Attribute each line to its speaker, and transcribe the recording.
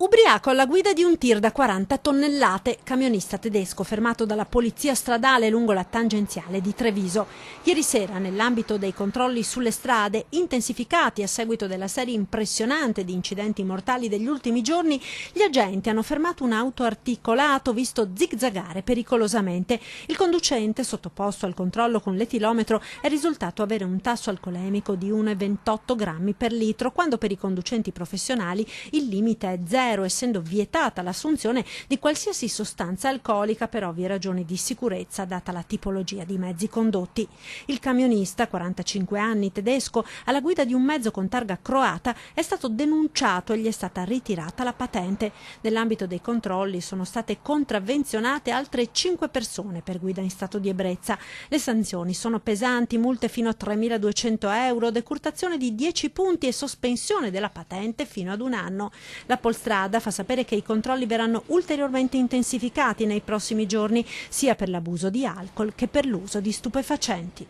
Speaker 1: Ubriaco alla guida di un tir da 40 tonnellate, camionista tedesco fermato dalla polizia stradale lungo la tangenziale di Treviso. Ieri sera, nell'ambito dei controlli sulle strade, intensificati a seguito della serie impressionante di incidenti mortali degli ultimi giorni, gli agenti hanno fermato un auto articolato visto zigzagare pericolosamente. Il conducente, sottoposto al controllo con l'etilometro, è risultato avere un tasso alcolemico di 1,28 grammi per litro, quando per i conducenti professionali il limite è 0, essendo vietata l'assunzione di qualsiasi sostanza alcolica per ovvie ragioni di sicurezza, data la tipologia di mezzi condotti. Il camionista, 45 anni, tedesco, alla guida di un mezzo con targa croata, è stato denunciato e gli è stata ritirata la patente. Nell'ambito dei controlli sono state contravvenzionate altre 5 persone per guida in stato di ebbrezza. Le sanzioni sono pesanti: multe fino a 3.200 euro, decurtazione di 10 punti e sospensione della patente fino ad 1 anno. La Polstrada fa sapere che i controlli verranno ulteriormente intensificati nei prossimi giorni, sia per l'abuso di alcol che per l'uso di stupefacenti.